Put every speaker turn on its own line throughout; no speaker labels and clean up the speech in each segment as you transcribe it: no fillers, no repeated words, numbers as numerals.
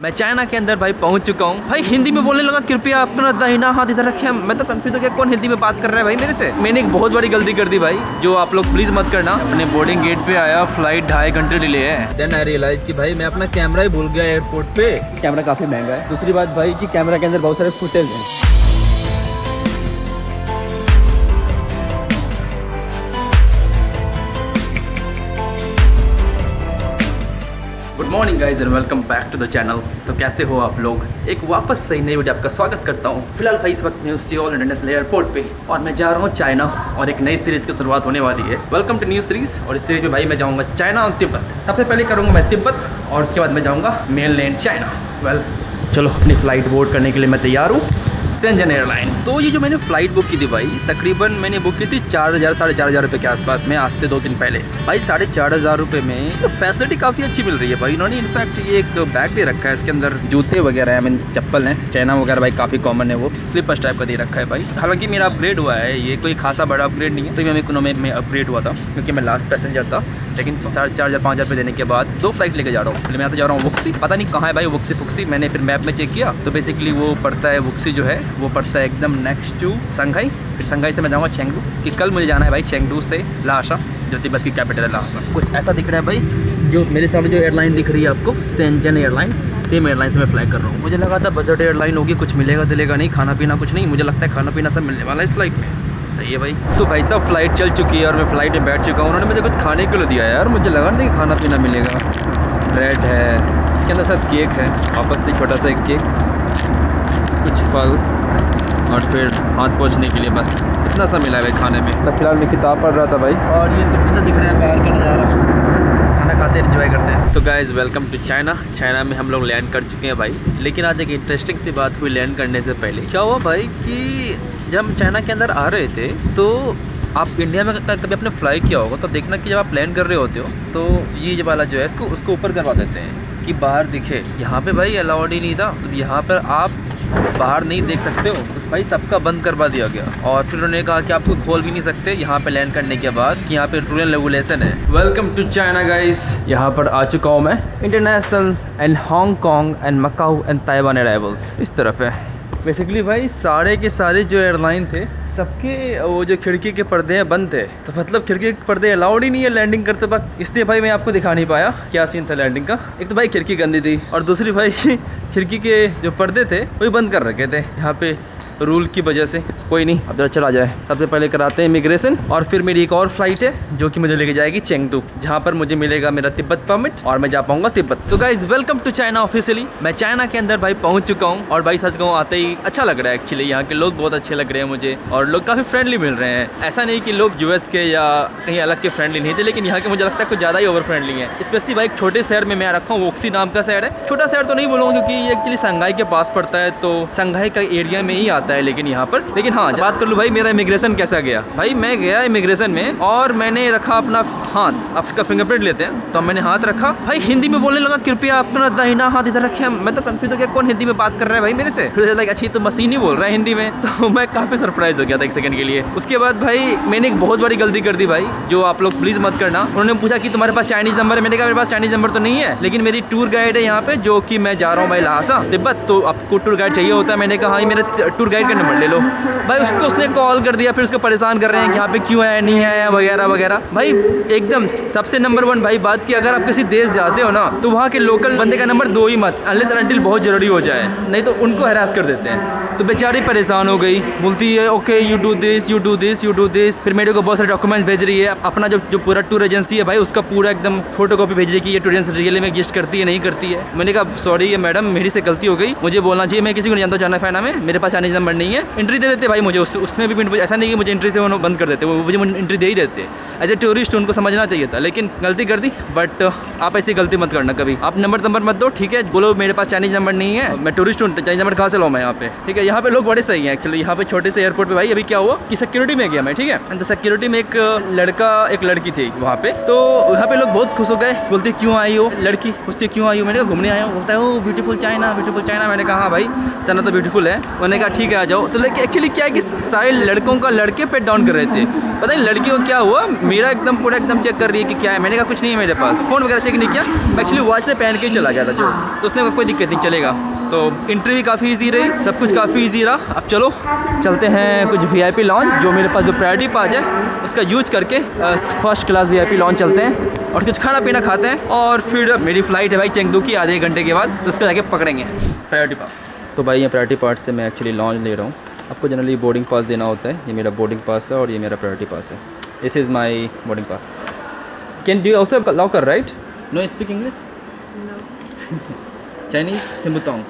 मैं चाइना के अंदर भाई पहुंच चुका हूं। भाई हिंदी में बोलने लगा कृपया अपना दाहिना हाथ इधर रखें। मैं तो कंफ्यूज हो गया कौन हिंदी में बात कर रहा है भाई मेरे से। मैंने एक बहुत बड़ी गलती कर दी भाई, जो आप लोग प्लीज मत करना। अपने बोर्डिंग गेट पे आया, फ्लाइट 2.5 घंटे डिले है। देन आई रियलाइज कि भाई मैं अपना कैमरा ही भूल गया एयरपोर्ट पे। कैमरा काफी महंगा है। दूसरी बात भाई कि कैमरा के अंदर बहुत सारे फुटेज हैं। Good morning guys and welcome back to the channel. तो कैसे हो आप लोग? एक वापस से नई वीडियो आपका स्वागत करता हूँ। फिलहाल भाई इस वक्त मैं सियोल इंटरनेशनल एयरपोर्ट पे और मैं जा रहा हूँ चाइना और एक नई सीरीज़ की शुरुआत होने वाली है। Welcome to new series. और इस सीरीज में भाई मैं जाऊँगा चाइना और तिब्बत। सबसे पहले करूँगा मैं तिब्बत और उसके बाद मैं जाऊँगा मेनलैंड चाइना। वेल चलो अपनी फ़्लाइट बोर्ड करने के लिए मैं तैयार हूँ। Shenzhen airline. तो ये जो मैंने फ़्लाइट बुक की थी भाई, तकरीबन मैंने बुक की थी 4,000 साढ़े 4,000 रुपये के आसपास में, आज से 2 दिन पहले। भाई 4,500 रुपये में तो फैसिलिटी काफ़ी अच्छी मिल रही है भाई। इन्होंने इनफैक्ट ये एक बैग दे रखा है, इसके अंदर जूते वगैरह है, मीन चप्पल हैं। चाइना वगैरह भाई काफ़ी कॉमन है, वो स्लीपर्स टाइप का दे रखा है भाई। हालांकि मेरा अपग्रेड हुआ है, ये कोई खासा बड़ा अपग्रेड नहीं है। तो मैं इकोनॉमी में अपग्रेड हुआ था क्योंकि मैं लास्ट पैसेंजर था। लेकिन 4,500 5,000 रुपये देने के बाद 2 फ्लाइट लेके जा रहा हूँ। मैं तो जा रहा हूँ वुक्सी, पता नहीं कहाँ है भाई वुक्सी फुक्सी। मैंने फिर मैप में चेक किया तो बेसिकली वो पड़ता है, वुक्सी जो है वो पड़ता है एकदम नेक्स्ट टू शंघाई। फिर शंघाई से मैं जाऊँगा चेंगडू, कि कल मुझे जाना है भाई चेंगडू से लाशा, जो तिब्बत की कैपिटल है लाशा। कुछ ऐसा दिख रहा है भाई, जो मेरे सामने जो एयरलाइन दिख रही है आपको, शेंजन एयरलाइन, सेम एयरलाइन से मैं फ्लाई कर रहा हूँ। मुझे लगा था बजट एयरलाइन होगी, कुछ मिलेगा दिलेगा नहीं, खाना पीना कुछ नहीं। मुझे लगता है खाना पीना सब मिलने वाला है इस फ्लाइट में। सही है भाई। तो भाई साहब फ्लाइट चल चुकी है और मैं फ्लाइट में बैठ चुका हूँ। उन्होंने मुझे कुछ खाने के लिए दिया यार, मुझे लगा नहीं कि खाना पीना मिलेगा। ब्रेड है, इसके अंदर शायद केक है, वापस से छोटा सा एक केक, कुछ फल और फिर हाथ पोंछने के लिए, बस इतना सा मिला है भाई खाने में। तब फिलहाल मैं किताब पढ़ रहा था भाई। और ये कुछ ऐसा दिख रहा है बाहर का नज़ारा, खाना खाते हैं, एंजॉय करते हैं। तो guys welcome to China. China में हम लोग लैंड कर चुके हैं भाई। लेकिन आज एक इंटरेस्टिंग सी बात हुई लैंड करने से पहले। क्या हुआ भाई कि जब हम चाइना के अंदर आ रहे थे तो आप इंडिया में कभी आपने फ्लाई किया होगा तो देखना कि जब आप लैंड कर रहे होते हो तो ये वाला जो है उसको ऊपर करवा देते हैं कि बाहर दिखे। यहाँ पे भाई अलाउड ही नहीं था, तो यहाँ पर आप बाहर नहीं देख सकते हो, तो भाई सबका बंद करवा दिया गया। और फिर उन्होंने कहा कि आपको खोल भी नहीं सकते यहाँ पे लैंड करने के बाद, कि यहाँ पे रूल एंड रेगुलेशन है। Welcome to China guys. यहाँ पर आ चुका हूँ मैं। International and Hong Kong and Macau and Taiwan arrivals इस तरफ है। बेसिकली भाई सारे के सारे जो एयरलाइन थे सबके वो जो खिड़की के पर्दे हैं बंद थे, तो मतलब खिड़की के पर्दे अलाउड ही नहीं है लैंडिंग करते वक्त। इसलिए भाई मैं आपको दिखा नहीं पाया क्या सीन था लैंडिंग का। एक तो भाई खिड़की गंदी थी और दूसरी भाई खिड़की के जो पर्दे थे वही बंद कर रखे थे यहाँ पे रूल की वजह से। कोई नहीं, अब जरा चला जाए। सबसे पहले कराते हैं इमिग्रेशन और फिर मेरी एक और फ्लाइट है जो कि मुझे लेके जाएगी चेंगडू, जहाँ पर मुझे मिलेगा मेरा तिब्बत परमिट और मैं जा पाऊंगा तिब्बत। तो guys welcome to China officially. मैं चाइना के अंदर भाई पहुँच चुका हूँ और भाई सच कहूँ आते ही अच्छा लग रहा है एक्चुअली। यहाँ के लोग बहुत अच्छे लग रहे हैं मुझे और लोग काफ़ी फ्रेंडली मिल रहे हैं। ऐसा नहीं कि लोग यूएस के या कहीं अलग के फ्रेंडली नहीं थे, लेकिन यहाँ के मुझे लगता है कुछ ज़्यादा ही ओवर फ्रेंडली है। स्पेशली भाई एक छोटे शहर में मैं रखा हूँ, वुक्सी नाम का शहर है। छोटा शहर तो नहीं बोलूँगा क्योंकि ये एक्चुअली शंघाई के पास पड़ता है, तो शंघाई का एरिया में ही आता है। लेकिन यहाँ पर हाँ बात कर लूँ भाई मेरा इमिग्रेशन कैसा गया। भाई मैं गया इमिग्रेशन में और मैंने रखा अपना हाथ, अब इसका फिंगरप्रिंट लेते हैं, तो मैंने हाथ रखा। भाई हिंदी में बोलने लगा कृपया अपना दाहिना हाथ इधर रखें। मैं तो कंफ्यूज हो गया कौन हिंदी में बात कर रहा है भाई मेरे से। फिर लाइक अच्छी तो मशीन ही बोल रहा है हिंदी में, तो मैं काफ़ी सरप्राइज हो गया था एक सेकंड के लिए। उसके बाद भाई मैंने एक बहुत बड़ी गलती कर दी भाई, जो आप लोग प्लीज़ मत करना। उन्होंने पूछा कि तुम्हारे पास चाइनीज़ नंबर है, मैंने कहा मेरे पास चाइनीज़ नंबर तो नहीं है, लेकिन मेरी टूर गाइड है यहाँ पे जो कि मैं जा रहा हूँ भाई लासा तिब्बत, तो आपको टूर गाइड चाहिए होता है। मैंने कहा हाँ मेरे टूर गाइड का नंबर ले लो भाई। उसने कॉल कर दिया, फिर उसको परेशान कर रहे हैं कि यहाँ पे क्यों आया नहीं आया वगैरह वगैरह। भाई एकदम सबसे नंबर 1 भाई बात की, अगर आप किसी देश जाते हो ना तो वहाँ के लोकल बंदे का नंबर दो ही मत, अनलेस अनटिल बहुत ज़रूरी हो जाए, नहीं तो उनको हरास कर देते हैं। तो बेचारी परेशान हो गई, बोलती है okay you do this you do this you do this. फिर मेरे को बहुत सारे डॉक्यूमेंट्स भेज रही है, अपना जो पूरा टूर एजेंसी है भाई उसका पूरा एकदम फोटो कॉपी भेज रही है कि ये टूर एजेंसी रियली में एग्जिस्ट करती है नहीं करती है। मैंने कहा सॉरी ये मैडम मेरी से गलती हो गई, मुझे बोलना चाहिए, मैं किसी को नहीं जानता चाइना फाइना में, मेरे पास चाइनीज़ नंबर नहीं है। एंट्री दे देते भाई मुझे, उसमें भी ऐसा नहीं कि मुझे एंट्री से वो बंद कर देते, वो मुझे एंट्री दे ही देते। एज ए टूरिस्ट उनको समझना चाहिए था, लेकिन गलती कर दी। बट आप ऐसी गलती मत करना कभी। आप नंबर मत दो, ठीक है, बोलो मेरे पास चाइनीज़ नंबर नहीं है, मैं टूरिस्ट हूँ, चाइनीज़ नंबर कहाँ से लाऊं मैं यहाँ पे, ठीक है। यहाँ पे लोग बड़े सही हैं एक्चुअली। यहाँ पे छोटे से एयरपोर्ट पे भाई अभी क्या हुआ कि सिक्योरिटी में गया मैं, ठीक है, तो सिक्योरिटी में एक लड़का एक लड़की थी वहाँ पे, तो वहाँ पे लोग बहुत खुश हो गए, बोलते क्यों आई हो, लड़की पूछती क्यों आई हो, मैंने कहा घूमने आया हूँ, बोलता है ओ ब्यूटीफुल चाइना ब्यूटीफुल चाइना। मैंने कहा हाँ भाई चाइना तो ब्यूटीफुल है। मैंने कहा ठीक है आ जाओ। तो लेकिन एक्चुअली क्या है कि सारे लड़कों का लड़के पे डाउन कर रहे थे, पता नहीं लड़की को क्या हुआ, मेरा एकदम पूरा एकदम चेक कर रही है कि क्या है। मैंने कहा कुछ नहीं है मेरे पास, फ़ोन वगैरह चेक नहीं किया। मैं एक्चुअली वॉच ने पहन के ही चला गया था जो, तो उसने कोई दिक्कत नहीं, चलेगा। तो एंट्री भी काफ़ी इजी रही, सब कुछ काफ़ी इजी रहा। अब चलो चलते हैं कुछ VIP लॉन्च, जो मेरे पास जो प्रायोरिटी पास है उसका यूज करके फर्स्ट क्लास VIP लॉन्च चलते हैं और कुछ खाना पीना खाते हैं। और फिर मेरी फ़्लाइट है भाई चेंगदू की आधे घंटे के बाद, तो उसको जाके पकड़ेंगे प्रायोरिटी पास। तो भाई ये प्रायोरिटी पास से मैं एक्चुअली लॉन्च ले रहा हूँ। आपको जनरली बोर्डिंग पास देना होता है। ये मेरा बोर्डिंग पास है और ये मेरा प्रायोरिटी पास है। This is my boarding pass. Can do also locker right? No speak English? Chinese थिम्बुतोंग।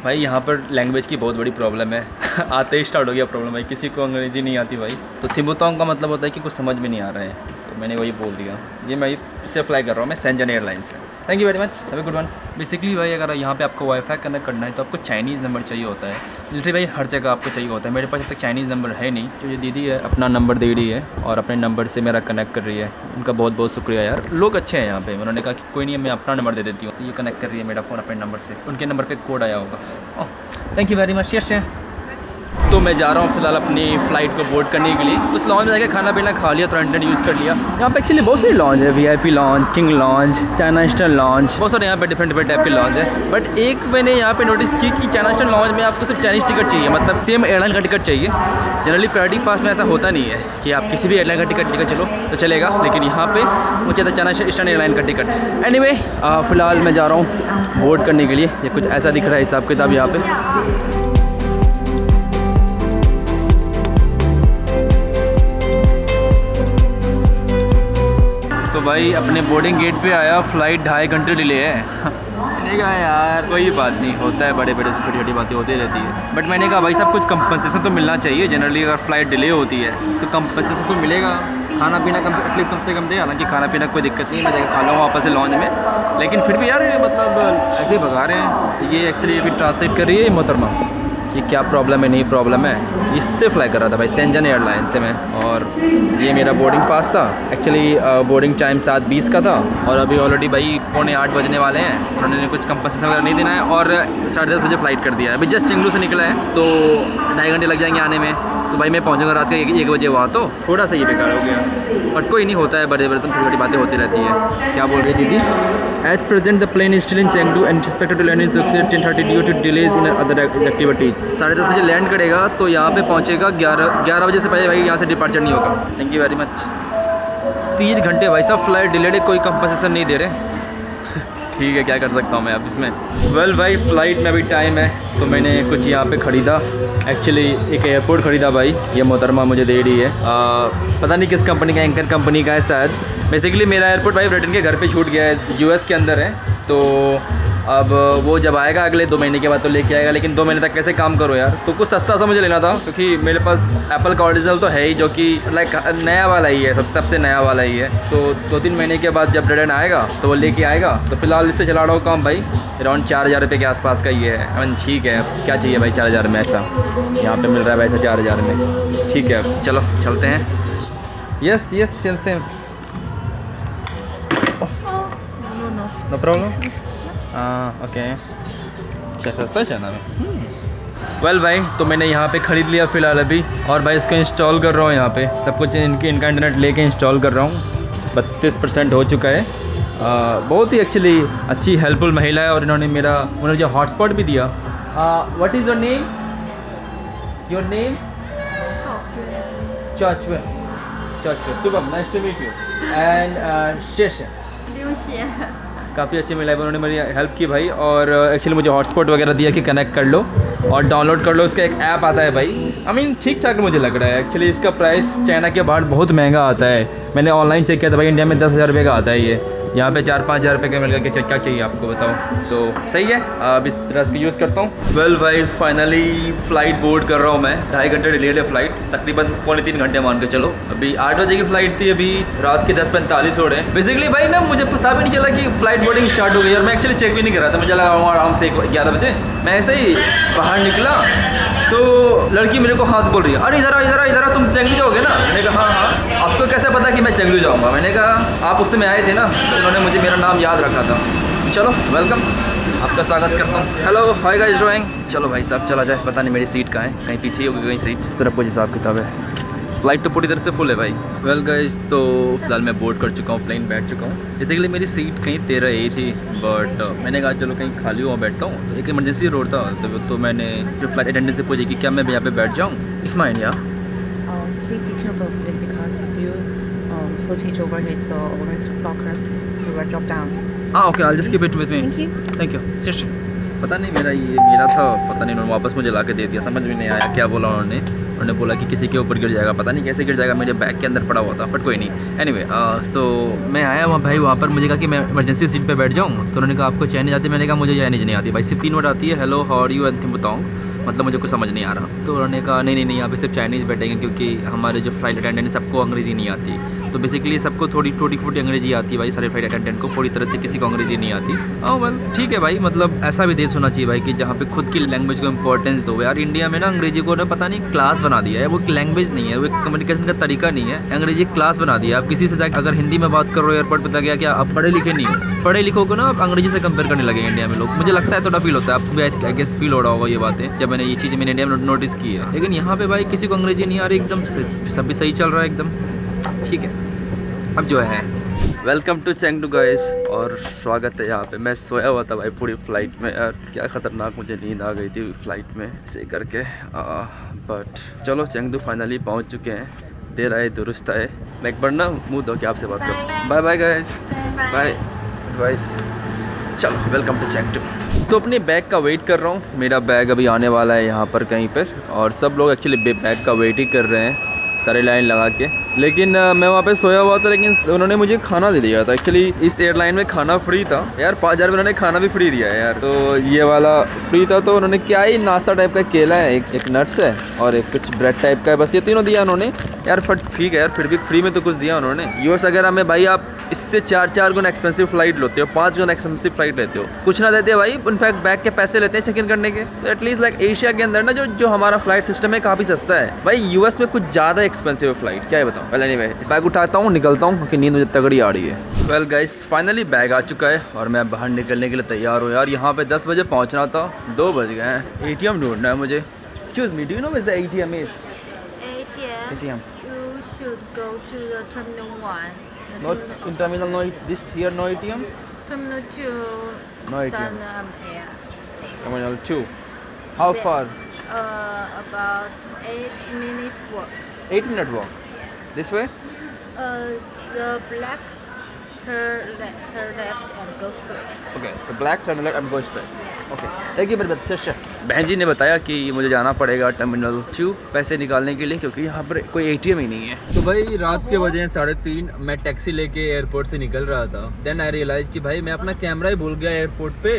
भाई यहाँ पर लैंग्वेज की बहुत बड़ी प्रॉब्लम है। आते ही स्टार्ट हो गया प्रॉब्लम भाई, किसी को अंग्रेज़ी नहीं आती भाई। तो थिम्बुतोंग का मतलब होता है कि कुछ समझ में नहीं आ रहा है, तो मैंने वही बोल दिया। ये मैं इससे फ्लाई कर रहा हूँ मैं सेंजन एयरलाइन से। Thank you very much, have a good one. Basically भाई अगर यहाँ पे आपको वाईफाई कनेक्ट करना है तो आपको चाइनीज़ नंबर चाहिए होता है। लिटरली भाई हर जगह आपको चाहिए होता है। मेरे पास अब तक चाइनीज़ नंबर है नहीं। जो ये दीदी है अपना नंबर दे रही है और अपने नंबर से मेरा कनेक्ट कर रही है, उनका बहुत बहुत शुक्रिया यार। लोग अच्छे हैं यहाँ पे। उन्होंने कहा कि कोई नहीं मैं अपना नंबर दे देती हूँ, तो ये कनेक्ट कर रही है मेरा फ़ोन अपने नंबर से। उनके नंबर पर कोड आया होगा। Oh thank you very much. Yes तो मैं जा रहा हूँ फिलहाल अपनी फ़्लाइट को बोर्ड करने के लिए। उस लॉन्च में जाकर खाना पीना खा लिया, तो इंटरनेट यूज़ कर लिया। यहाँ पे एक्चुअली बहुत सारी लॉन्च है, VIP launch, king launch, China eastern launch, बहुत सारे यहाँ पे डिफरेंट टाइप के लॉन्च है। बट एक मैंने यहाँ पे नोटिस की कि चाइना ईस्टर्न लॉन्च में आपको सिर्फ चाइनीज़ टिकट चाहिए, मतलब सेम एयरलाइन का टिकट चाहिए। जनरली प्रायोरिटी पास में ऐसा होता नहीं है कि आप किसी भी एयरलाइन का टिकट लेकर चलो तो चलेगा, लेकिन यहाँ पे मुझे चाइना ईस्टर्न एयरलाइन का टिकट। एनीवे फ़िलहाल मैं जा रहा हूँ बोर्ड करने के लिए। ये कुछ ऐसा दिख रहा है हिसाब किताब यहाँ पे। तो भाई अपने बोर्डिंग गेट पे आया, फ़्लाइट 2.5 घंटे डिले है। मैंने कहा यार कोई बात नहीं, होता है, बड़ी छोटी बातें होती रहती है। बट मैंने कहा भाई सब कुछ कंपनसेशन तो मिलना चाहिए। जनरली अगर फ़्लाइट डिले होती है तो कंपनसेशन को मिलेगा। खाना पीना एटलीस्ट कम से कम दे, हालांकि खाना पीना कोई दिक्कत नहीं है, मैं जाकर खा लूँगा वापस से लॉन्च में। लेकिन फिर भी यार मतलब ऐसे ही भगा रहे हैं। ये एक्चुअली अभी ट्रांसलेट कर रही है मोहतरमा कि क्या प्रॉब्लम है, नहीं प्रॉब्लम है। इससे फ्लाई कर रहा था भाई सेंजन एयरलाइन से मैं। और ये मेरा बोर्डिंग पास था। एक्चुअली बोर्डिंग टाइम 7:20 का था और अभी ऑलरेडी भाई 7:45 बजने वाले हैं। उन्होंने कुछ कंपनसेशन वगैरह नहीं देना है और 10:30 बजे फ़्लाइट कर दिया है। अभी जस्ट चेंगदू से निकला है तो 2.5 घंटे लग जाएंगे आने में। तो भाई मैं पहुँचूँगा रात के 1 बजे वहाँ, तो थोड़ा सा ये बेकार हो गया। बट कोई नहीं, होता है, बड़े बड़े तो छोटी छोटी बातें होती रहती है। क्या बोल रही है दीदी? At present the plane is still in Chengdu and expected to land in 10:30 due to delays in other activities. 10:30 बजे लैंड करेगा तो यहाँ पे पहुँचेगा 11 बजे से पहले भाई यहाँ से डिपार्चर नहीं होगा। Thank you very much. 3 घंटे भाई साहब फ्लाइट डिलेड है, कोई कंपनसेशन नहीं दे रहे। ठीक है, क्या कर सकता हूँ मैं अब इसमें। वेल भाई फ़्लाइट में अभी टाइम है तो मैंने कुछ यहाँ पे ख़रीदा। एक्चुअली एक एयरपोर्ट ख़रीदा भाई, ये मोहतरमा मुझे दे रही है। पता नहीं किस कंपनी का, एंकर कंपनी का है शायद। बेसिकली मेरा एयरपोर्ट भाई ब्रिटेन के घर पे छूट गया है, US के अंदर है। तो अब वो जब आएगा अगले 2 महीने के बाद तो लेके आएगा, लेकिन 2 महीने तक कैसे काम करो यार। तो कुछ सस्ता सा मुझे लेना था क्योंकि मेरे पास एप्पल का ओरिजिनल तो है ही, जो कि लाइक नया वाला ही है, सबसे नया वाला ही है। तो 2-3 महीने के बाद जब ब्रिटेन आएगा तो वो लेके आएगा। तो फिलहाल इससे चला रहा हूँ काम भाई। अराउंड 4000 रुपये के आसपास का ही है। आई मीन ठीक है, क्या चाहिए भाई 4000 में, ऐसा यहाँ पर मिल रहा है वैसा 4000 में। ठीक है चलो चलते हैं। Yes same no problem. Okay, सस्ता है चाइना में। वेल भाई तो मैंने यहाँ पे ख़रीद लिया फ़िलहाल अभी, और भाई इसको इंस्टॉल कर रहा हूँ। यहाँ पे सब कुछ इनका इंटरनेट लेके इंस्टॉल कर रहा हूँ। 32% हो चुका है। बहुत ही एक्चुअली अच्छी हेल्पफुल महिला है और उन्होंने मुझे हॉटस्पॉट भी दिया। What is your name? Your name? चाचुए। Shubham, nice to meet you. And शेष काफ़ी अच्छी मिला है, उन्होंने मेरी हेल्प की भाई। और एक्चुअली मुझे हॉटस्पॉट वगैरह दिया कि कनेक्ट कर लो और डाउनलोड कर लो। उसका एक ऐप आता है भाई। आई मीन ठीक ठाक मुझे लग रहा है। एक्चुअली इसका प्राइस चाइना के बाहर बहुत महंगा आता है। मैंने ऑनलाइन चेक किया था भाई, इंडिया में 10,000 रुपये का आता है ये। यहाँ पे 4-5 हज़ार रुपये का मिल गया। क्या चाहिए आपको बताओ। तो सही है, अब इस तरह से यूज़ करता हूँ। वेल भाई फाइनली फ़्लाइट बोर्ड कर रहा हूँ मैं। 2.5 घंटे डिलेड है फ़्लाइट, तकरीबन 3.25 घंटे मान के चलो। अभी 8 बजे की फ़्लाइट थी, अभी रात के 10:45 हो रहे हैं। बेसिकली भाई ना मुझे पता भी नहीं चला कि फ़्लाइट बोर्डिंग स्टार्ट हो गई और मैं एक्चुअली चेक भी नहीं कर रहा था। मुझे लगा आराम से 11 बजे मैं ऐसे ही बाहर निकला तो लड़की मेरे को हाथ बोल रही है, अरे इधर तुम चेंगलू जाओगे ना? मैंने कहा हाँ। आपको कैसे पता कि मैं चेंगलू जाऊँगा? मैंने कहा आप उससे में आए थे ना, तो उन्होंने मुझे मेरा नाम याद रखा था। चलो वेलकम, आपका स्वागत करता हूँ। Hello hi guys drawing. चलो भाई साहब चला जाए। पता नहीं मेरी सीट कहाँ है, कहीं पीछे ही होगी कहीं सीट। इस तरफ कुछ हिसाब किताब है। फ्लाइट तो पूरी तरह से फुल है भाई। वेल गाइस, तो फिलहाल मैं बोर्ड कर चुका हूँ, प्लेन बैठ चुका हूँ। बेसिकली मेरी सीट कहीं 13A थी, बट मैंने कहा चलो कहीं खाली हुआ बैठता हूँ। तो एक इमरजेंसी रोड था, तो मैंने जो फ्लाइट अटेंडेंट से पूछी कि क्या मैं यहाँ पे बैठ जाऊँ। इट्स माइन या
Please be careful because if you footage overhead the overhead blockers, you will drop down.
Okay, I just keep it with me.
Thank you.
Thank you. पता नहीं मेरा था, पता नहीं उन्होंने वापस मुझे ला के दे दिया, समझ में नहीं आया क्या बोला उन्होंने बोला कि किसी के ऊपर गिर जाएगा, पता नहीं कैसे गिर जाएगा, मेरे बैग के अंदर पड़ा हुआ था, बट कोई नहीं। एनीवे, तो मैं आया वहाँ भाई, वहाँ पर मुझे कहा कि मैं इमरजेंसी सीट पे बैठ जाऊँ। तो उन्होंने कहा आपको चाइनीज आती है? मैंने कहा मुझे चाइनीज नहीं आती भाई, सिर्फ 3 वर्ड आती है, hello how are you and थिम्बुतोंग, मतलब मुझे कुछ समझ नहीं आ रहा। तो उन्होंने कहा नहीं यहाँ पे सिर्फ चाइनीज़ बैठेंगे, क्योंकि हमारे जो फ्लाइट अटेंडेंट सबको अंग्रेज़ी नहीं आती। तो बेसिकली सबको थोड़ी टूटी फूटी अंग्रेजी आती है भाई, सारे फ्लाइट अटेंडेंट को, पूरी तरह से किसी को अंग्रेजी नहीं आती। वेल ठीक है भाई, मतलब ऐसा भी देश होना चाहिए भाई कि जहाँ पे खुद की लैंग्वेज को इंपॉर्टेंस दो यार। इंडिया में ना अंग्रेजी को ना पता नहीं क्लास बना दिया है, वो एक लैंग्वेज नहीं है, वो एक कम्युनिकेशन का तरीका नहीं है, अंग्रेजी क्लास बना दिया। आप किसी से जाकर अगर हिंदी में बात करो एयरपोर्ट पर गया, क्या आप पढ़े लिखे नहीं हो? पढ़े लिखो को ना आप अंग्रेजी से कंपेयर करने लगे इंडिया में लोग, मुझे लगता है थोड़ा फील होता है, आपको भी आई गेस फील हो रहा होगा ये बातें, जब मैंने ये चीज़ मैंने इंडिया में नोटिस की है। लेकिन यहाँ पे भाई किसी को अंग्रेजी नहीं आ रही, एकदम सब भी सही चल रहा है एकदम ठीक है। अब जो है, वेलकम टू चेंगडू गाइस, और स्वागत है यहाँ पे। मैं सोया हुआ था भाई पूरी फ़्लाइट में यार, क्या ख़तरनाक मुझे नींद आ गई थी फ़्लाइट में से करके। बट चलो चेंगडू फाइनली पहुँच चुके हैं, देर आए दुरुस्त आए। मैं एक बार ना मुँह धो के आपसे बात करूँ। Bye bye guys, bye guys. चलो वेलकम टू चेंगडू। तो अपने बैग का वेट कर रहा हूँ, मेरा बैग अभी आने वाला है यहाँ पर कहीं पर, और सब लोग एक्चुअली बैग का वेट ही कर रहे हैं सारे लाइन लगा के। लेकिन मैं वहाँ पे सोया हुआ था, लेकिन उन्होंने मुझे खाना दे दिया था। एक्चुअली इस एयरलाइन में खाना फ्री था यार, 5000 में उन्होंने खाना भी फ्री दिया है यार। तो ये वाला फ्री था, तो उन्होंने क्या ही नाश्ता टाइप का केला है, एक नट्स है और एक कुछ ब्रेड टाइप का है, बस ये तीनों दिया उन्होंने यार। ठीक है यार, फिर भी फ्री में तो कुछ दिया उन्होंने। यूएस वगैरह में भाई आप इससे 4 गुना एक्सपेंसिव फ्लाइट लेते हो, 5 गुना एक्सपेंसिव फ्लाइट लेते हो, कुछ ना देते भाई, इनफैक्ट बैग के पैसे लेते हैं चेक इन करने के। तो एटलीस्ट लाइक एशिया के अंदर ना जो हमारा फ्लाइट सिस्टम है काफ़ी सस्ता है भाई। यूएस में कुछ ज़्यादा एक्सपेंसिव है फ्लाइट, क्या है बताऊँ। पहले एनीवे, इस बैग उठाता हूँ, निकलता हूँ क्योंकि नींद मुझे तगड़ी आ रही है। वेल गाइस, फाइनली बैग आ चुका है और मैं बाहर निकलने के लिए तैयार हूँ यार। यहाँ पे 10 बजे पहुँचना था, 2 बज गए हैं। ATM ढूंढना है मुझे। Excuse me, do you know where the ATM is? ATM.
You should go to the Terminal 1.
Not in terminal, no, this here no ATM?
Terminal 2.
No ATM.
Then,
Terminal 2. How
There.
far?
About 8-minute walk.
8-minute walk. This way?
The black turn left and go straight.
Okay, so black turn left and go straight.
Yeah.
Okay. Thank you very much. बहन जी ने बताया कि मुझे जाना पड़ेगा terminal 2 पैसे निकालने के लिए, क्योंकि यहाँ पर कोई ATM ही नहीं है। तो भाई रात के बजे 3:30, मैं टैक्सी लेके एयरपोर्ट से निकल रहा था। देन आई रियलाइज कि भाई मैं अपना कैमरा ही भूल गया एयरपोर्ट पे।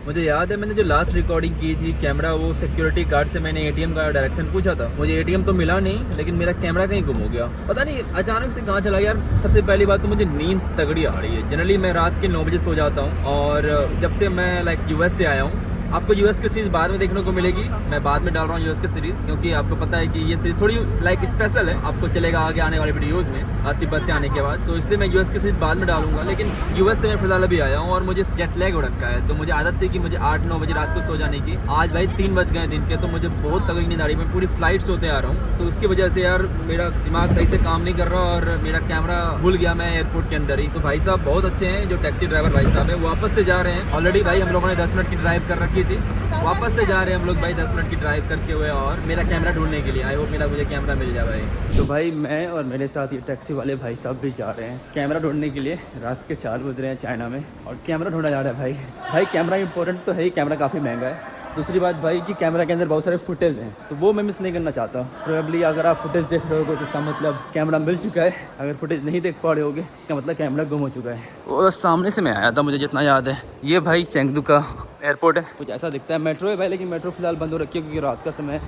मुझे याद है मैंने जो लास्ट रिकॉर्डिंग की थी कैमरा, वो सिक्योरिटी गार्ड से मैंने ATM का डायरेक्शन पूछा था, मुझे ATM तो मिला नहीं, लेकिन मेरा कैमरा कहीं गुम हो गया, पता नहीं अचानक से कहाँ चला गया यार। सबसे पहली बात तो मुझे नींद तगड़ी आ रही है। जनरली मैं रात के 9 बजे सो जाता हूँ, और जब से मैं लाइक US से आया हूँ, आपको यूएस की सीरीज़ बाद में देखने को मिलेगी, मैं बाद में डाल रहा हूँ यूएस की सीरीज़, क्योंकि आपको पता है कि ये सीरीज़ थोड़ी लाइक स्पेशल है, आपको चलेगा आगे आने वाले वीडियोज़ में तिब्बत से आने के बाद, तो इसलिए मैं यूएस की सीरीज़ बाद में डालूंगा। लेकिन यूएस से मैं फिलहाल अभी आया हूँ और मुझे जेट लैग हो रखा है, तो मुझे आदत थी कि मुझे 8-9 बजे रात को सो जाने की। आज भाई 3 बज गए दिन के, तो मुझे बहुत तगड़ी नींद आ रही है, मैं पूरी फ्लाइट सोते आ रहा हूँ। तो उसकी वजह से यार मेरा दिमाग सही से काम नहीं कर रहा और मेरा कैमरा भूल गया मैं एयरपोर्ट के अंदर ही। तो भाई साहब बहुत अच्छे हैं जो टैक्सी ड्राइवर भाई साहब हैं, वापस से जा रहे हैं। ऑलरेडी भाई हम लोगों ने 10 मिनट की ड्राइव कर रखी थी, वापस से जा रहे हैं हम लोग भाई 10 मिनट की ड्राइव करके हुए, और मेरा कैमरा ढूंढने के लिए। आई होप मुझे कैमरा मिल जाए भाई। तो भाई मैं और मेरे साथ ये टैक्सी वाले भाई साहब भी जा रहे हैं कैमरा ढूंढने के लिए। रात के 4 बज रहे हैं चाइना में और कैमरा ढूंढा जा रहा है भाई कैमरा इंपॉर्टेंट तो है ही, कैमरा काफ़ी महंगा है। दूसरी बात भाई कि कैमरा के अंदर बहुत सारे फुटेज हैं, तो वो मैं मिस नहीं करना चाहता। प्रोबेबली अगर आप फुटेज देख रहे होगे तो इसका मतलब कैमरा मिल चुका है, अगर फुटेज नहीं देख पा रहे होगे इसका मतलब कैमरा गुम हो चुका है। वो सामने से मैं आया था, मुझे जितना याद है। ये भाई चेंगडू का एयरपोर्ट है, कुछ ऐसा दिखता है। मेट्रो है भाई, लेकिन मेट्रो फिलहाल बंद हो रखी है क्योंकि रात का समय है,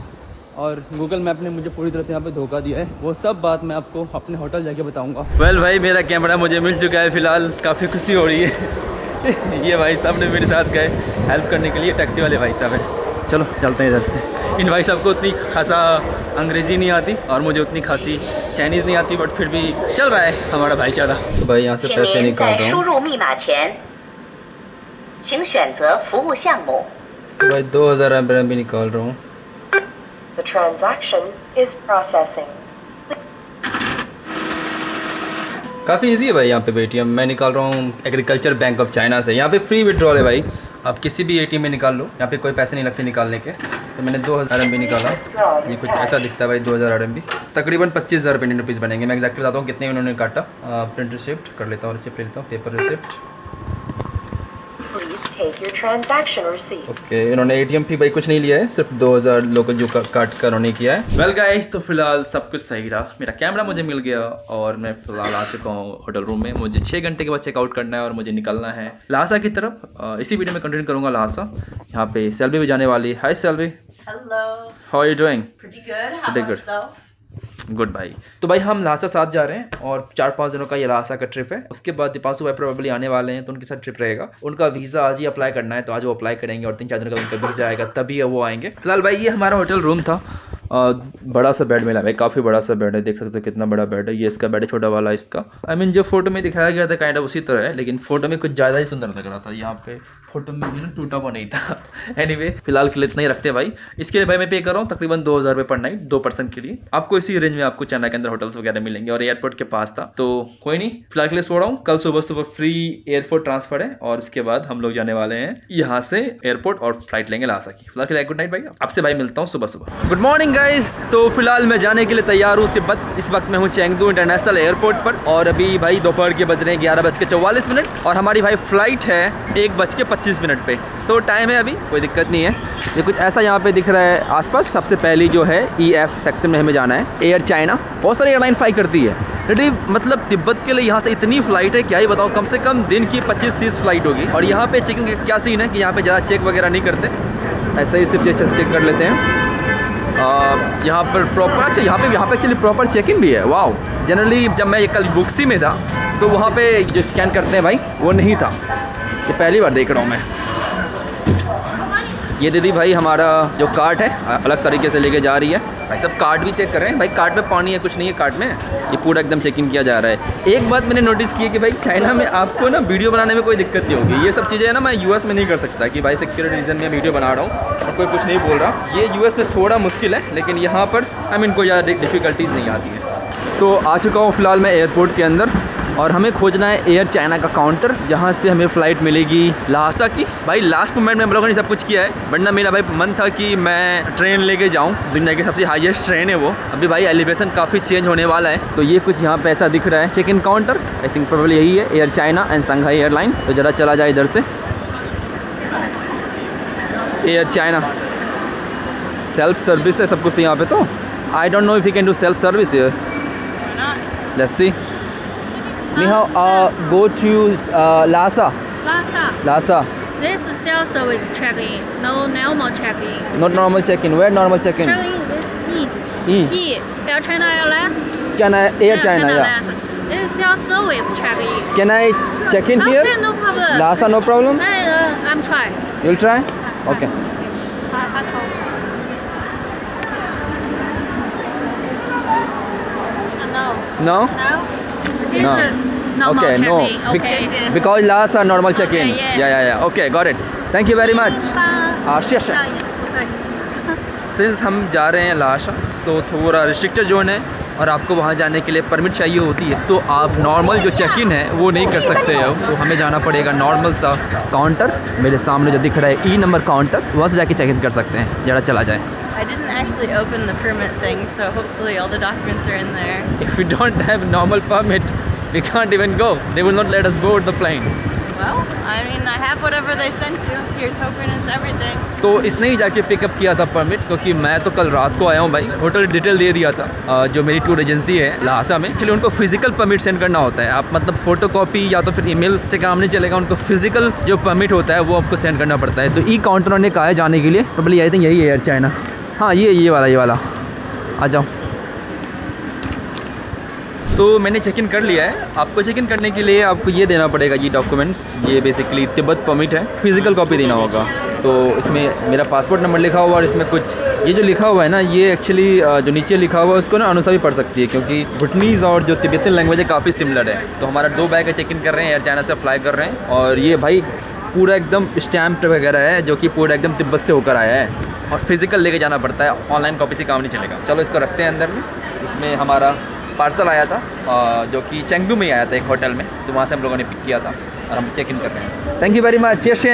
और गूगल मैप ने मुझे पूरी तरह से यहाँ पे धोखा दिया है। वो सब बात मैं आपको अपने होटल जाके बताऊँगा। वेल भाई मेरा कैमरा मुझे मिल चुका है फिलहाल, काफ़ी खुशी हो रही है। ये भाई साहब ने मेरे साथ गए हेल्प करने के लिए, टैक्सी वाले भाई साहब हैं। चलो चलते हैं इधर से। इन भाई साहब को उतनी खासा अंग्रेज़ी नहीं आती और मुझे उतनी खासी चाइनीज़ नहीं आती, बट फिर भी चल रहा है हमारा भाईचारा। तो भाई यहाँ से पैसे निकाल रहा हूँ भाई, 2000 RMB निकाल रहा हूँ।
The transaction is processing.
काफ़ी इजी है भाई यहाँ पे ATM। मैं निकाल रहा हूँ एग्रीकल्चर बैंक ऑफ चाइना से। यहाँ पे फ्री विड्रॉल है भाई, आप किसी भी ATM में निकाल लो, यहाँ पे कोई पैसे नहीं लगते निकालने के। तो मैंने 2000 RMB निकाला, ये कुछ ऐसा दिखता है भाई 2000 RMB, तकरीबन 25,000 इंडियन रुपीज़ बनेंगे। मैं एक्जैक्टली बताता हूँ कितने उन्होंने काटा। प्रिंट रिसिप्ट कर लेता हूँ, रिसिप्ट ले लेता हूँ, पेपर रिसिप्ट। ओके, इन्होंने ATM फी भाई कुछ नहीं लिया है, सिर्फ 2000 लोकल जो काट कर उन्होंने किया है। वेल गाइस, तो फिलहाल सब कुछ सही रहा, मेरा कैमरा मुझे मिल गया और मैं फिलहाल आ चुका हूँ होटल रूम में। मुझे 6 घंटे के बाद चेकआउट करना है और मुझे निकलना है लहासा की तरफ। इसी वीडियो में कंटिन्यू करूँगा लहासा। यहाँ पे सेल्वी भी जाने वाली है। Hi Selvi.
Hello.
How are you doing?
Pretty good. How
Pretty
about
good.
yourself?
Good भाई। तो भाई हम लहासा साथ जा रहे हैं और 4-5 दिनों का ये लहासा का ट्रिप है। उसके बाद दीपांशु भाई प्रोबेबली आने वाले हैं, तो उनके साथ ट्रिप रहेगा। उनका वीज़ा आज ही अप्लाई करना है, तो आज वो अप्लाई करेंगे और 3-4 दिन का उनका वीज़ा आएगा, तभी वो आएंगे। फिलहाल भाई ये हमारा होटल रूम था। बड़ा सा बेड मिला भाई, काफ़ी बड़ा सा बेड है, देख सकते हो कितना बड़ा बेड है। ये इसका बेड है, छोटा वाला इसका। आई मीन जो फोटो में दिखाया गया था काइंड ऑफ उसी तरह है, लेकिन फोटो में कुछ ज़्यादा ही सुंदर लग रहा था। यहाँ पे फोटो में भी ना टूटा हुआ नहीं था। एनीवे फिलहाल के लिए इतना ही रखते हैं भाई। इसके लिए भाई मैं पे कर रहा हूँ तकरीबन 2000 रुपये पर नाइट, 2 पर्सन के लिए। आपको इसी रेंज में आपको चाइना के अंदर होटल्स वगैरह मिलेंगे और एयरपोर्ट के पास था, तो कोई नहीं, फिलहाल के लिए सो रहा हूँ। कल सुबह फ्री एयरपोर्ट ट्रांसफर है और उसके बाद हम लोग जाने वाले हैं यहाँ से एयरपोर्ट और फ्लाइट लेंगे लहासा की। फिलहाल के लिए गुड नाइट भाई, आपसे भाई मिलता हूँ सुबह। Good morning guys. तो फिलहाल मैं जाने के लिए तैयार हूँ तिब्बत। इस वक्त मैं हूँ चेंगदू इंटरनेशनल एयरपोर्ट पर और अभी भाई दोपहर के बज रहे हैं 11:44 और हमारी भाई फ्लाइट है 1:25 पे। तो टाइम है अभी, कोई दिक्कत नहीं है। ये कुछ ऐसा यहाँ पे दिख रहा है आसपास। सबसे पहली जो है EF सेक्शन में हमें जाना है, एयर चाइना। बहुत सारी एयरलाइन फ्लाई करती है रेडी, मतलब तिब्बत के लिए यहाँ से इतनी फ़्लाइट है क्या ही बताओ, कम से कम दिन की 25-30 फ्लाइट होगी। और यहाँ पे चेकिंग क्या सीन है कि यहाँ पे ज़्यादा चेक वगैरह नहीं करते, ऐसे ही सिर्फ चेक कर लेते हैं। यहाँ पर प्रॉपर, अच्छा यहाँ पे एक्चुअली प्रॉपर चेक इन भी है। वाओ, जनरली जब मैं कल बुक्सी में था तो वहाँ पे जो स्कैन करते हैं भाई वो नहीं था, ये पहली बार देख रहा हूँ मैं। ये दीदी भाई हमारा जो कार्ट है अलग तरीके से लेके जा रही है। भाई सब कार्ट भी चेक कर रहे हैं। भाई कार्ट में पानी है, कुछ नहीं है कार्ट में, ये पूरा एकदम चेक इन किया जा रहा है। एक बात मैंने नोटिस की है कि भाई चाइना में आपको ना वीडियो बनाने में कोई दिक्कत नहीं होगी। ये सब चीज़ें है ना मैं US में नहीं कर सकता कि भाई सिक्योरिटी रीजन में वीडियो बना रहा हूँ और कोई कुछ नहीं बोल रहा। ये US में थोड़ा मुश्किल है, लेकिन यहाँ पर आई मीन कोई ज़्यादा डिफ़िकल्टीज़ नहीं आती है। तो आ चुका हूँ फ़िलहाल मैं एयरपोर्ट के अंदर और हमें खोजना है एयर चाइना का काउंटर, जहाँ से हमें फ़्लाइट मिलेगी लहासा की। भाई लास्ट मोमेंट में हम लोगों ने सब कुछ किया है, वरना मेरा भाई मन था कि मैं ट्रेन लेके जाऊँ। दुनिया की सबसे हाईएस्ट ट्रेन है वो। अभी भाई एलिवेशन काफ़ी चेंज होने वाला है, तो ये कुछ यहाँ पे ऐसा दिख रहा है check in counter. I think probably यही है, Air China and Shanghai airline. तो ज़रा चला जाए इधर से। एयर चाइना सेल्फ सर्विस है सब कुछ यहाँ पे। तो I don't know if you can do self service here, let's see. Ni hao, go to Lhasa. Lhasa.
This is self-service check-in, no normal check-in.
Not normal check-in. Where normal check-in?
Check-in is
E.
Air China Airlines.
China, Air China, yeah.
Airlines. This is self-service check-in.
Can I check in here?
Okay, no problem.
Lhasa, no problem.
I'm trying.
You'll try? Okay.
Passport. No.
No?
No. This
No.
is normal
Okay, no.
check-in. Okay.
Because Lhasa normal check-in.
Okay, yeah.
Yeah. Okay, got it. Thank you very much. Shasha. Since हम जा रहे हैं लहासा, सो थोड़ा restricted zone है और आपको वहाँ जाने के लिए परमिट चाहिए होती है, तो आप नॉर्मल जो चेक इन है वो नहीं कर सकते हो। तो हमें जाना पड़ेगा नॉर्मल सा काउंटर। मेरे सामने जो दिख रहा है E नंबर काउंटर, वहाँ से जाके चेक इन कर सकते हैं। जरा चला जाए।
I didn't actually open the permit thing, so hopefully all the documents are in there.
If we don't have normal permit, we can't even go. They will not let us board the plane.
Well, I mean, I have whatever they sent you. Here's hoping it's everything.
तो इसने ही जाके pickup किया था permit, क्योंकि मैं तो कल रात को आया हूँ भाई। होटल डिटेल दे दिया था जो मेरी टूर एजेंसी है लहासा में। एक्चुअली उनको फिजिकल परमिट सेंड करना होता है। आप मतलब फोटोकॉपी या तो फिर ईमेल से काम नहीं चलेगा, उनको फिजिकल जो परमिट होता है वो आपको सेंड करना पड़ता है। तो ई काउंटर ने कहा है जाने के लिए, तो बोले आई थिंक यही है एयर चाइना। हाँ ये वाला आ जाओ। तो मैंने चेक इन कर लिया है। आपको चेक इन करने के लिए आपको ये देना पड़ेगा, ये डॉक्यूमेंट्स। ये बेसिकली तिब्बत परमिट है, फिजिकल कॉपी देना होगा। तो इसमें मेरा पासपोर्ट नंबर लिखा हुआ और इसमें कुछ ये जो लिखा हुआ है ना, ये एक्चुअली जो नीचे लिखा हुआ है उसको ना अनुसा भी पढ़ सकती है, क्योंकि भूटानीज़ और जो तिब्बतन लैंग्वेज है काफ़ी सिमिलर है। तो हमारा 2 बैग चेक इन कर रहे हैं, एयर चाइना से फ्लाई कर रहे हैं। और ये भाई पूरा एकदम स्टैम्प्ड वगैरह है, जो कि पूरा एकदम तिब्बत से होकर आया है और फिजिकल लेके जाना पड़ता है। ऑनलाइन कॉपी से काम नहीं चलेगा। चलो इसको रखते हैं अंदर में। इसमें हमारा पार्सल आया था जो कि चेंगडू में ही आया था एक होटल में, तो वहाँ से हम लोगों ने पिक किया था और हम चेक इन कर रहे हैं। Thank you very much, cheers.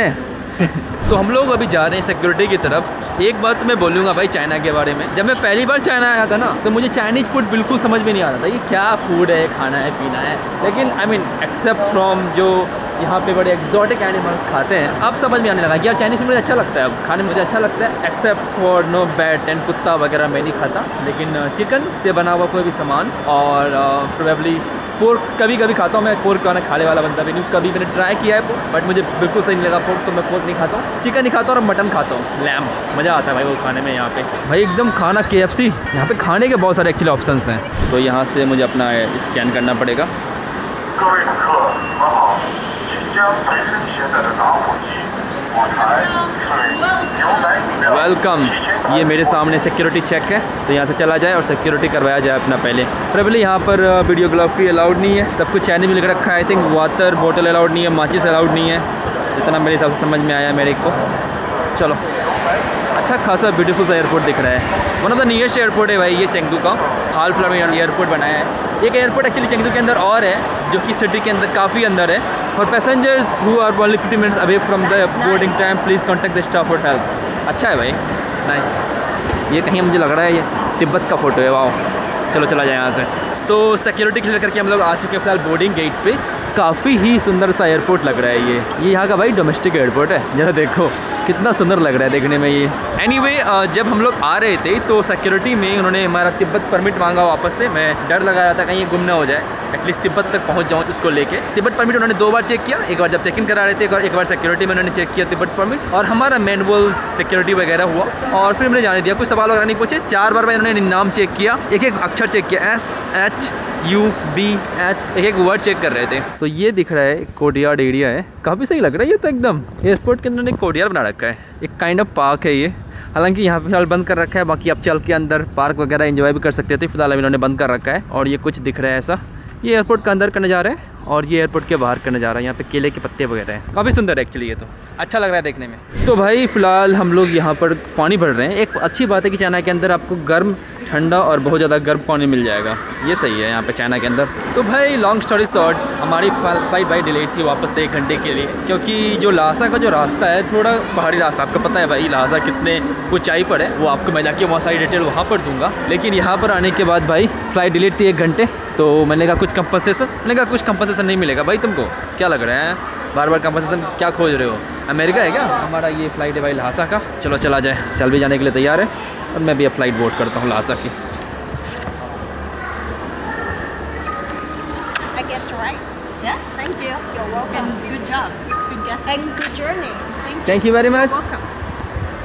तो हम लोग अभी जा रहे हैं सिक्योरिटी की तरफ। एक बात मैं बोलूँगा भाई चाइना के बारे में, जब मैं पहली बार चाइना आया था ना तो मुझे चाइनीज़ फूड बिल्कुल समझ में नहीं आता था ये क्या फूड है, खाना है, पीना है। लेकिन आई मीन एक्सेप्ट फ्रॉम जो यहाँ पे बड़े एक्जॉटिक एनिमल्स खाते हैं, अब समझ में आने लगा कि यार चाइनीज़ फूड मुझे अच्छा लगता है, अब खाने में मुझे अच्छा लगता है। Except for no bat and कुत्ता वगैरह मैं नहीं खाता, लेकिन चिकन से बना हुआ कोई भी सामान और प्रोबेबली पोर्क कभी कभी खाता हूँ। मैं पोर्क खाना खाने वाला बंदा भी नहीं, कभी मैंने ट्राई किया है बट मुझे बिल्कुल सही नहीं लगा पोर्क, तो मैं पोर्क नहीं खाता हूँ। चिकन नहीं खाता और मटन खाता हूँ, लैम। मज़ा आता है भाई वो खाने में। यहाँ पे भाई एकदम खाना KFC। यहाँ पे खाने के बहुत सारे एक्चुअली ऑप्शंस हैं, तो यहाँ से मुझे अपना स्कैन करना पड़ेगा। वेलकम। ये मेरे सामने सिक्योरिटी चेक है, तो यहाँ से चला जाए और सिक्योरिटी करवाया जाए अपना पहले। प्रोबेबली यहाँ पर वीडियोग्राफी अलाउड नहीं है, सब कुछ चाइनीज में लिख रखा है। I think water bottle allowed नहीं है, माचिस अलाउड नहीं है, इतना मेरे हिसाब से समझ में आया मेरे को। चलो, अच्छा खासा ब्यूटीफुल सा एयरपोर्ट दिख रहा है। One of the nearest airport है भाई ये चेंगडू का, हाल फिलहाल में एयरपोर्ट बनाया है। एक एयरपोर्ट एक्चुअली चेंगडू के अंदर और है जो कि सिटी के अंदर काफ़ी अंदर है। For passengers who are only 50 minutes away from the boarding time please contact the staff for help. अच्छा है भाई, नाइस। ये कहीं मुझे लग रहा है ये तिब्बत का फ़ोटो है, वाह। चलो चला जाए यहाँ से। तो सिक्योरिटी क्लियर करके हम लोग आ चुके हैं फिलहाल बोर्डिंग गेट पे। काफ़ी ही सुंदर सा एयरपोर्ट लग रहा है ये यहाँ का भाई डोमेस्टिक एयरपोर्ट है। जरा देखो कितना सुंदर लग रहा है देखने में ये। एनीवे जब हम लोग आ रहे थे तो सिक्योरिटी में उन्होंने हमारा तिब्बत परमिट मांगा वापस से। मैं डर लगा रहा था कहीं ये गुम ना हो जाए, एटलीस्ट तिब्बत तक पहुंच जाऊं उसको लेके। तिब्बत परमिट उन्होंने 2 बार चेक किया, एक बार जब चेक इन करा रहे थे, एक बार सिक्योरिटी में उन्होंने चेक किया तिब्बत परमिट, और हमारा मैनुअल सिक्योरिटी वगैरह हुआ और फिर मैंने जाने दिया। कुछ सवाल वगैरह नहीं पूछे, 4 बार में उन्होंने नाम चेक किया, एक एक अक्षर चेक किया, SHUBH, एक एक वर्ड चेक कर रहे थे। तो ये दिख रहा है कोर्टयार्ड एरिया है, काफ़ी सही लग रहा है ये तो एकदम। एयरपोर्ट के अंदर एक कोर्टयार्ड बना रखा है, एक काइंड ऑफ पार्क है ये। हालांकि यहाँ पे फिलहाल बंद कर रखा है, बाकी आप चल के अंदर पार्क वगैरह एंजॉय भी कर सकते थे। फिलहाल अभी इन्होंने बंद कर रखा है और ये कुछ दिख रहा है ऐसा। ये एयरपोर्ट का अंदर का नज़ारा है और ये एयरपोर्ट के बाहर का नज़ारा है। यहाँ पे केले के पत्ते वगैरह हैं, काफ़ी सुंदर है एक्चुअली, ये तो अच्छा लग रहा है देखने में। तो भाई फ़िलहाल हम लोग यहाँ पर पानी भर रहे हैं। एक अच्छी बात है कि चाइना के अंदर आपको गर्म, ठंडा और बहुत ज़्यादा गर्म पानी मिल जाएगा, ये सही है यहाँ पे चाइना के अंदर। तो भाई लॉन्ग स्टोरी शॉर्ट, हमारी फ्लाइट भाई डिले थी वापस से 1 घंटे के लिए, क्योंकि जो लहासा का जो रास्ता है थोड़ा पहाड़ी रास्ता, आपको पता है भाई लहासा कितने ऊंचाई पर है, वो आपको मैं जाके वहाँ सारी डिटेल वहाँ पर दूंगा। लेकिन यहाँ पर आने के बाद भाई फ्लाइट डिले थी 1 घंटे, तो मैंने कहा कुछ कंपनसेशन, मैंने कहा कुछ कंपनसेशन नहीं मिलेगा भाई तुमको, क्या लग रहा है बार बार कंपनसेशन क्या खोज रहे हो, अमेरिका है क्या? हमारा ये फ़्लाइट है भाई लहासा का। चलो चला जाए, सेल्फी जाने के लिए तैयार है और मैं भी अब फ्लाइट बोर्ड करता हूँ लहासा की।
I guessed right. Yeah, thank you. You're welcome. And good job. Good guess. And good journey.
Thank you very much.
Welcome.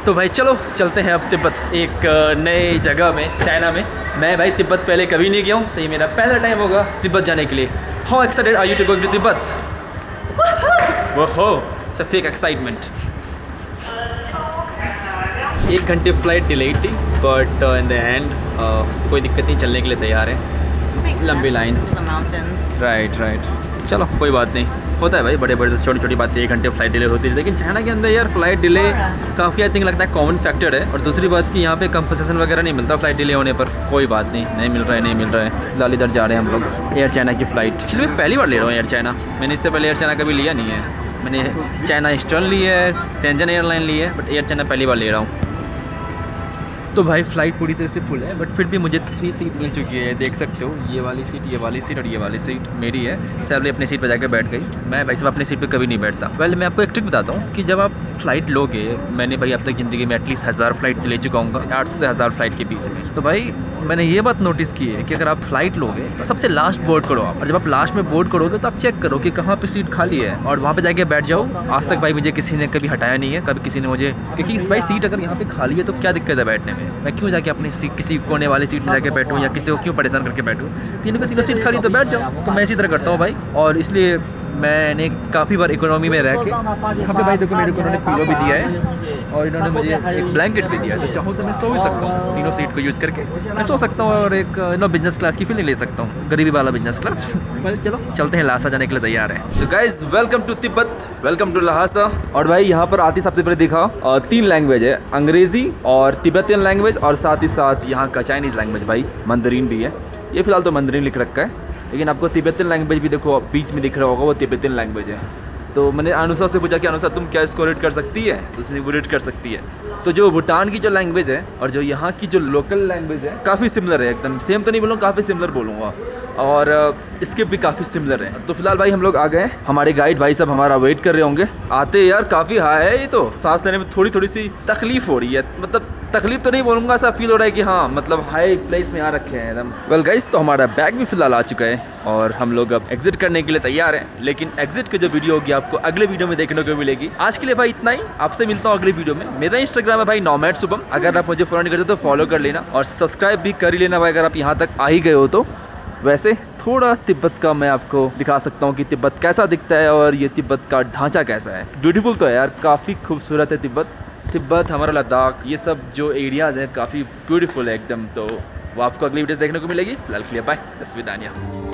तो भाई चलो चलते हैं अब तिब्बत, एक नए जगह में चाइना में। मैं भाई तिब्बत पहले कभी नहीं गया हूँ, तो ये मेरा पहला टाइम होगा तिब्बत जाने के लिए। How excited are you to go to Tibet? ओहो, इट्स अ फेक एक्साइटमेंट। 1 घंटे फ्लाइट डिले थी बट इन द एंड कोई दिक्कत नहीं, चलने के लिए तैयार है। लंबी लाइन, राइट। चलो कोई बात नहीं, होता है भाई, बड़े बड़े छोटी छोटी बातें 1 घंटे फ्लाइट डिले होती है। लेकिन चाइना के अंदर यार फ्लाइट डिले काफ़ी आई थिंक लगता है कॉमन फैक्टर है। और दूसरी बात कि यहाँ पे कंपनसेशन वगैरह नहीं मिलता फ्लाइट डिले होने पर। कोई बात नहीं मिल रहा है। फिलहाल इधर जा रहे हैं हम लोग एयर चाइना की फ़्लाइट। एक्चुअली मैं पहली बार ले रहा हूँ एयर चाइना, मैंने इससे पहले एयर चाइना कभी लिया नहीं है। मैंने चाइना ईस्टर्न ली है, शेंजन एयरलाइन ली है, बट एयर चाइना पहली बार ले रहा हूँ। तो भाई फ़्लाइट पूरी तरह से फुल है, बट फिर भी मुझे 3 सीट मिल चुकी है, देख सकते हो। ये वाली सीट और ये वाली सीट मेरी है। सैलरी अपनी सीट पर जाकर बैठ गई। मैं भाई साहब अपनी सीट पे कभी नहीं बैठता। पहले मैं आपको एक ट्रिक बताता हूँ कि जब आप फ़्लाइट लोगे, मैंने भाई अब तक ज़िंदगी में एटलीस्ट 1000 फ्लाइट ले चुका हूँ, 800 से 1000 फ्लाइट के बीच में। तो भाई मैंने ये बात नोटिस की है कि अगर आप फ्लाइट लोगे तो सबसे लास्ट बोर्ड करो आप, और जब आप लास्ट में बोर्ड करोगे तो आप चेक करो कि कहाँ पे सीट खाली है और वहाँ पे जाके बैठ जाओ। आज तक भाई मुझे किसी ने कभी हटाया नहीं है, कभी किसी ने मुझे, क्योंकि भाई सीट अगर यहाँ पे खाली है तो क्या दिक्कत है बैठने में? मैं क्यों जाके अपनी सीट किसी कोने वाली सीट में जाके बैठूँ या किसी को क्यों परेशान करके बैठूँ? तीनों सीट खाली तो बैठ जाओ। तो मैं इसी तरह करता हूँ भाई, और इसलिए मैंने काफ़ी बार इकोनॉमी में रह के यहाँ पे भाई देखो मेरे को उन्होंने पिलो भी दिया है और इन्होंने मुझे एक ब्लैंकेट भी दिया है। तो चाहूँ तो मैं सो भी सकता हूँ, तीनों सीट को यूज़ करके मैं सो सकता हूँ और एक बिजनेस क्लास की फीलिंग ले सकता हूँ, गरीबी वाला बिजनेस क्लास। चलो चलते हैं, लहासा जाने के लिए तैयार है। तो guys welcome to Tibet, welcome to Lhasa. और भाई यहाँ पर आती सबसे पहले दिखा 3 लैंग्वेज है, अंग्रेज़ी और तिब्बतियन लैंग्वेज और साथ ही साथ यहाँ का चाइनीज़ लैंग्वेज भाई, मंदरीन भी है। ये फिलहाल तो मंdarin लिख रखा है, लेकिन आपको तिब्बतन लैंग्वेज भी देखो बीच में दिख रहा होगा, वो तिब्बतन लैंग्वेज है। तो मैंने अनुसा से पूछा कि अनुसा तुम क्या इसको रीड कर सकती है, तो उसने वो रीड कर सकती है। तो जो भूटान की जो लैंग्वेज है और जो यहाँ की जो लोकल लैंग्वेज है काफ़ी सिमिलर है, एकदम सेम तो नहीं बोलूँगा, काफ़ी सिमिलर बोलूँगा, और इसके भी काफ़ी सिमिलर है। तो फिलहाल भाई हम लोग आ गए, हमारे गाइड भाई साहब हमारा वेट कर रहे होंगे। आते यार काफ़ी हाई है, ये तो सांस लेने में थोड़ी सी तकलीफ हो रही है, मतलब तकलीफ तो नहीं बोलूँगा, ऐसा फील हो रहा है कि हाँ मतलब हाई प्लेस में आ रखे हैं एकदम। वेल गाइस, तो हमारा बैग भी फिलहाल आ चुका है और हम लोग अब एग्जिट करने के लिए तैयार हैं, लेकिन एग्जिट की जो वीडियो होगी आपको अगले वीडियो में देखने को मिलेगी। आज के लिए भाई इतना ही, आपसे मिलता हूँ अगले वीडियो में। मेरा इंस्टाग्राम है भाई नॉमैड शुभम, अगर आप मुझे फॉलो नहीं करते तो फॉलो कर लेना और सब्सक्राइब भी कर ही लेना भाई, अगर आप यहाँ तक आ ही गए हो तो। वैसे थोड़ा तिब्बत का मैं आपको दिखा सकता हूँ कि तिब्बत कैसा दिखता है और ये तिब्बत का ढांचा कैसा है। ब्यूटीफुल तो है यार, काफ़ी खूबसूरत है तिब्बत, हमारा लद्दाख, ये सब जो एरियाज़ हैं काफ़ी ब्यूटीफुल है एकदम। तो वो आपको अगली वीडियोस देखने को मिलेगी। फिलहाल के लिए बाय, तस्वीर दानिया।